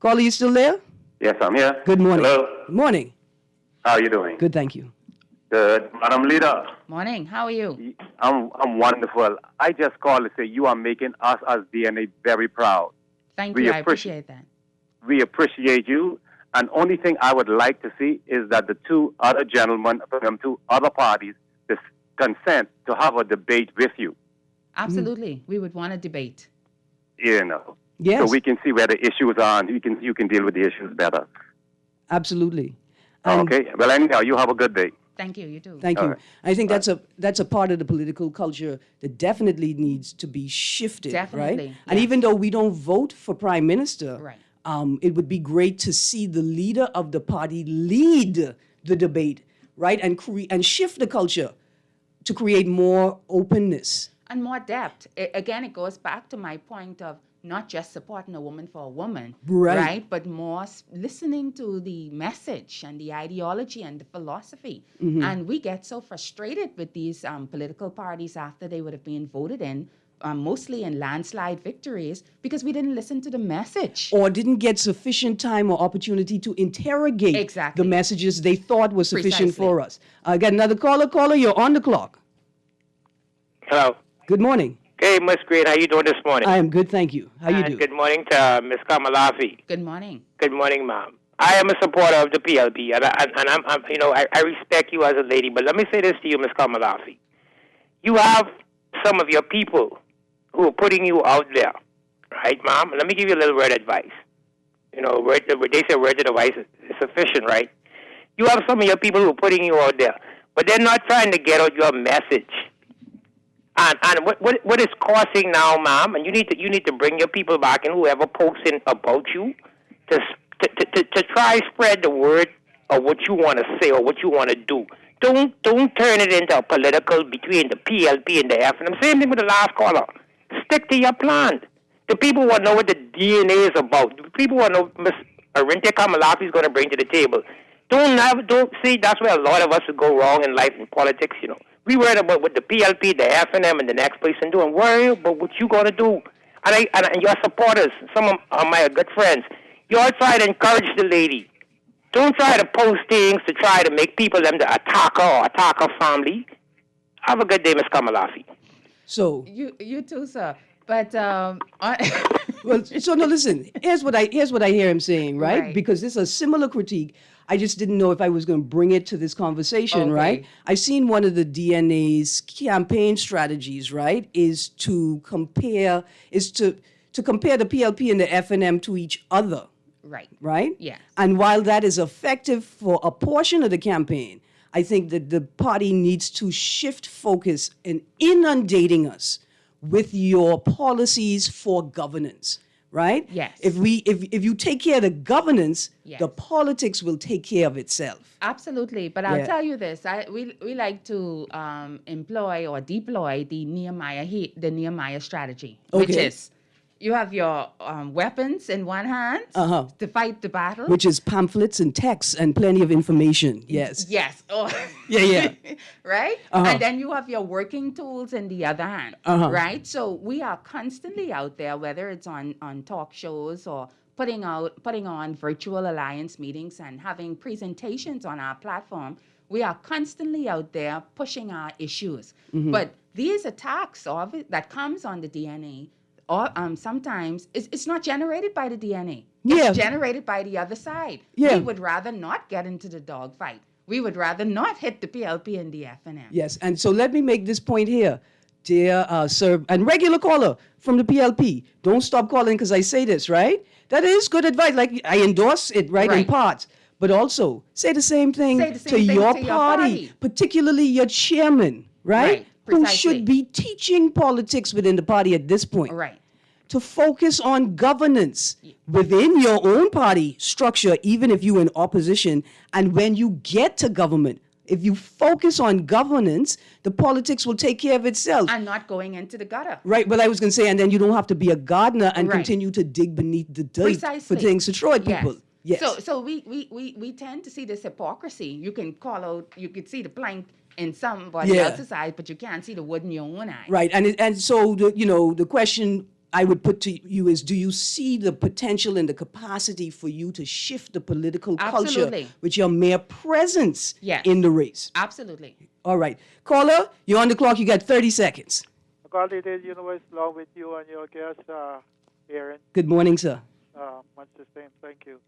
Caller, you still there? Yes, I'm here. Good morning. Hello. Good morning. How are you doing? Good, thank you. Good. Madam Leader, Morning. How are you? I'm wonderful. I just called to say you are making us as DNA very proud. Thank We you. I appreciate- appreciate that. We appreciate you. And only thing I would like to see is that the two other gentlemen from two other parties consent to have a debate with you. Absolutely. We would want to debate. You know. Yes. So we can see where the issues are and you can deal with the issues better. Absolutely. And Okay. Well, anyhow, you have a good day. Thank you. You too. Thank you. All right. I think that's a part of the political culture that definitely needs to be shifted, Definitely, right? And yes. even though we don't vote for prime minister, Right. It would be great to see the leader of the party lead the debate, right, and shift the culture to create more openness. And more depth. Again, it goes back to my point of not just supporting a woman for a woman, Right. But more listening to the message and the ideology and the philosophy. Mm-hmm. And we get so frustrated with these political parties after they would have been voted in, mostly in landslide victories, because we didn't listen to the message. Or didn't get sufficient time or opportunity to interrogate Exactly. the messages they thought were sufficient Precisely. for us. I got another caller. Caller, you're on the clock. Hello. Good morning. Hey, Miss Greene, how you doing this morning? I am good, thank you. How you And do? Good morning to Miss Kamalafi. Good morning. Good morning, ma'am. I am a supporter of the PLP, and I respect you as a lady. But let me say this to you, Miss Kamalafi. You have some of your people who are putting you out there, right, ma'am? Let me give you a little word of advice. You know, they say word of advice is sufficient, right? You have some of your people who are putting you out there, but they're not trying to get out your message. And what is causing now, ma'am? And you need to bring your people back and whoever posting about you to try spread the word of what you want to say or what you want to do. Don't turn it into a political between the PLP and the FNM. Same thing with the last caller. Stick to your plan. The people want to know what the DNA is about. The people want to know Ms. Erin Kamalafi is going to bring to the table. Don't see. That's where a lot of us go wrong in life and politics. You know, we worry about what the PLP, the FNM, and the next person do, and worry about what you going to do. And your supporters, some of my good friends, you all try to encourage the lady. Don't try to post things to try to make people them the attacker or attacker family. Have a good day, Ms. Kamalafi. So, You too, sir. But well, so no, listen. Here's what I hear him saying, right? Right. Because this is a similar critique. I just didn't know if I was going to bring it to this conversation, Okay. right? I've seen one of the DNA's campaign strategies, right, is to compare the PLP and the FNM to each other, right. right? Yes. And while that is effective for a portion of the campaign, I think that the party needs to shift focus in inundating us with your policies for governance, right? Yes. If you take care of the governance, Yes. the politics will take care of itself. Absolutely, but I'll Yeah. tell you this: we like to employ or deploy the Nehemiah strategy, which Okay. is you have your weapons in one hand to fight the battle, Which is pamphlets and texts and plenty of information. Yes. yes, oh. Yeah. right, and then you have your working tools in the other hand, right? So we are constantly out there, whether it's on talk shows or putting on virtual alliance meetings and having presentations on our platform. We are constantly out there pushing our issues. But these attacks that comes on the DNA, or sometimes it's not generated by the DNA. Yeah. It's generated by the other side. Yeah. We would rather not get into the dogfight. We would rather not hit the PLP and the FNM. Yes, and so let me make this point here, dear sir, and regular caller from the PLP. Don't stop calling because I say this, right? That is good advice. Like, I endorse it, right, in Right. parts. But also, say the same thing, Say the same to, thing your to your party, party. particularly your chairman, right? Right, Who precisely. should be teaching politics within the party at this point. Right. To focus on governance within your own party structure, even if you're in opposition. And when you get to government, if you focus on governance, the politics will take care of itself. And not going into the gutter. Right, but I was going to say, and then you don't have to be a gardener and Right. continue to dig beneath the dirt Precisely. for things to throw at people. Yes. So we tend to see this hypocrisy. You can you could see the plank in somebody Yeah. else's eye, but you can't see the wood in your own eye. Right, and so the question I would put to you is, do you see the potential and the capacity for you to shift the political culture Absolutely. with your mere presence Yes. in the race? Absolutely. All right. Caller, you're on the clock. You got 30 seconds. Consolidated Universe, along with you and your guest, Erin. Good morning, sir. Much the same, thank you.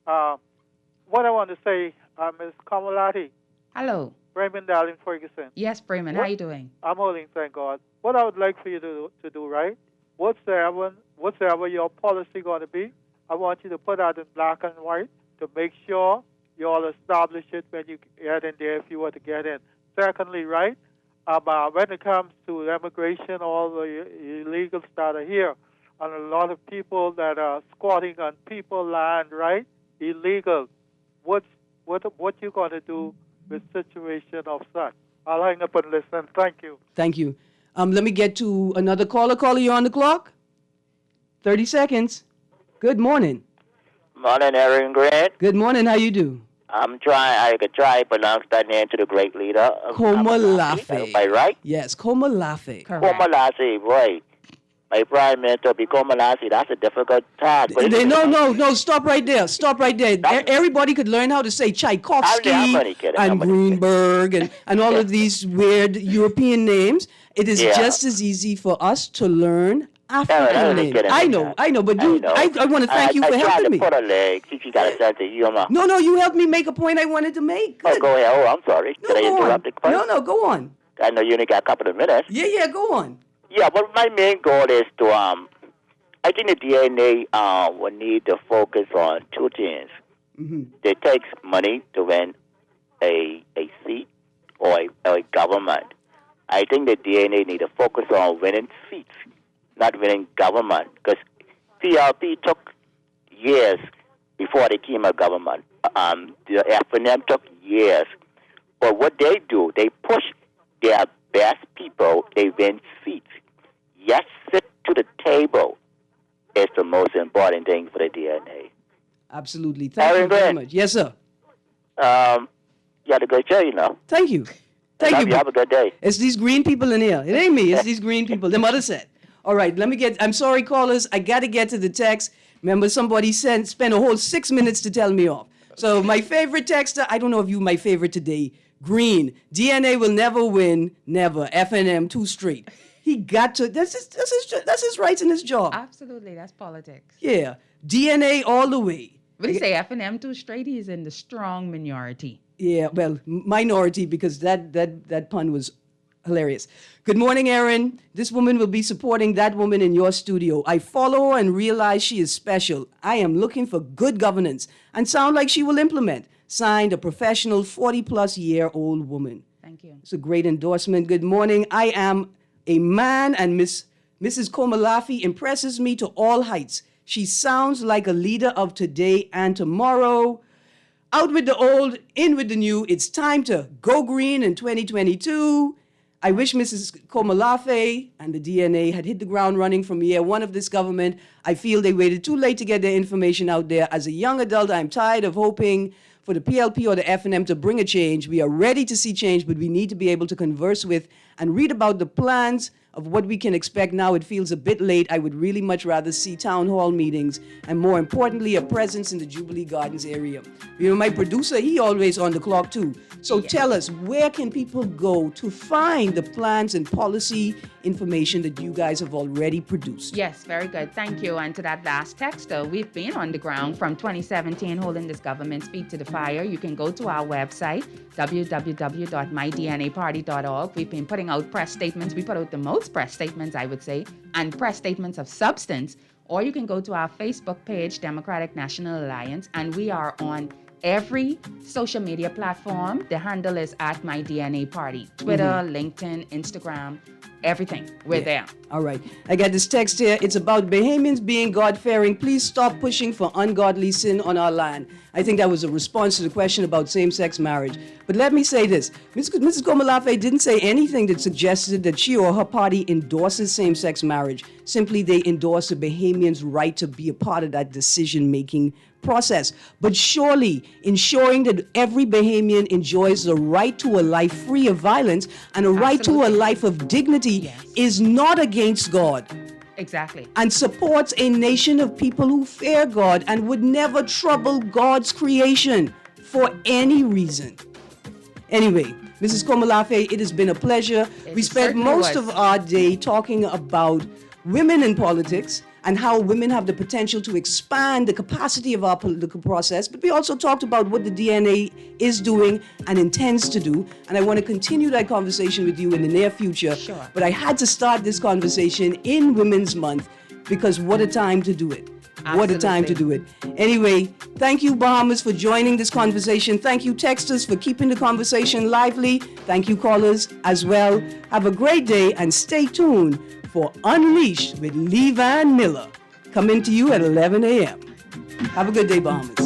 What I want to say, Ms. Kamalati, Hello. Raymond Darling Ferguson. Yes, Bremen. How you doing? I'm holding, thank God. What I would like for you to do, right? Whatsoever your policy going to be, I want you to put out in black and white to make sure you all establish it when you get in there if you were to get in. Secondly, right, when it comes to immigration, all the illegals that are here, and a lot of people that are squatting on people's land, right, illegal, what you going to do with situation of such? I'll hang up and listen. Thank you. Thank you. Let me get to another caller. Caller, you're on the clock. 30 seconds. Good morning. Morning, Erin Greene. Good morning. How you do? I'm trying. I could try to pronounce that name to the great leader. Komalafe. Am I right? Yes, Komalafe. Komalafe, right. My prime minister be Komalafe. That's a difficult task. But No, stop right there. Stop right there. Everybody could learn how to say Tchaikovsky I'm only kidding. and Greenberg and all of these weird European names. It is Yeah. just as easy for us to learn African only names. kidding. I know, but I want to thank you for I helping me. tried to put a leg. See if you got a sense of humor. No, you helped me make a point I wanted to make. Oh, Good. go ahead. Oh, I'm sorry. Did I go interrupt the point? No, go on. I know you only got a couple of minutes. Yeah, go on. Yeah, but my main goal is to, I think the DNA will need to focus on two things. Mm-hmm. It takes money to win a seat or a government. I think the DNA need to focus on winning seats, not winning government, because PLP took years before they came a government. The FNM took years. But what they do, they push their best people, they win seats. Yes, sit to the table is the most important thing for the DNA. Absolutely. Thank you Erin very Greene. much. Yes, sir. You had a good show, you know. Thank you. Thank you. Have a good day. It's these green people in here. It ain't me. It's these green people. The mother said. All right, I'm sorry, callers. I got to get to the text. Remember, somebody spent a whole 6 minutes to tell me off. So my favorite texter, I don't know if you my favorite today, Greene. DNA will never win, never. FNM, 2 straight. He got to, that's his rights in his job. Absolutely. That's politics. Yeah, DNA all the way. What do you say? FNM 2 straight? He's in the strong minority. Yeah, well, minority, because that pun was hilarious. Good morning, Erin. This woman will be supporting that woman in your studio. I follow her and realize she is special. I am looking for good governance and sound like she will implement. Signed, a professional 40-plus-year-old woman. Thank you. It's a great endorsement. Good morning. I am a man, and Mrs. Komalafi impresses me to all heights. She sounds like a leader of today and tomorrow. Out with the old, in with the new. It's time to go green in 2022. I wish Mrs. Komalafe and the DNA had hit the ground running from year one of this government. I feel they waited too late to get their information out there. As a young adult, I'm tired of hoping for the PLP or the F&M to bring a change. We are ready to see change, but we need to be able to converse with and read about the plans of what we can expect now. It feels a bit late. I would really much rather see town hall meetings and, more importantly, a presence in the Jubilee Gardens area. You know, my producer, he always on the clock too. So tell us, where can people go to find the plans and policy information that you guys have already produced? Yes, very good. Thank you. And to that last texter, we've been on the ground from 2017 holding this government's feet to the fire. You can go to our website, www.mydnaparty.org. We've been putting out press statements. We put out the most press statements, I would say, and press statements of substance. Or you can go to our Facebook page, Democratic National Alliance, and we are on every social media platform. The handle is @MyDNAParty. Twitter, LinkedIn, Instagram, everything. We're there. All right. I got this text here. It's about Bahamians being God-fearing. Please stop pushing for ungodly sin on our land. I think that was a response to the question about same-sex marriage. But let me say this. Mrs. Komalafe didn't say anything that suggested that she or her party endorses same-sex marriage. Simply, they endorse the Bahamians' right to be a part of that decision-making process. But surely, ensuring that every Bahamian enjoys the right to a life free of violence and a right to a life of dignity is not against God. Exactly. And supports a nation of people who fear God and would never trouble God's creation for any reason. Anyway, Mrs. Komalafe, it has been a pleasure. We spent most of our day talking about women in politics and how women have the potential to expand the capacity of our political process. But we also talked about what the DNA is doing and intends to do. And I want to continue that conversation with you in the near future. Sure. But I had to start this conversation in Women's Month because what a time to do it. What a time to do it. Anyway, thank you, Bahamas, for joining this conversation. Thank you, texters, for keeping the conversation lively. Thank you, callers, as well. Have a great day and stay tuned for Unleashed with Lee Van Miller, coming to you at 11 a.m. Have a good day, Bahamas.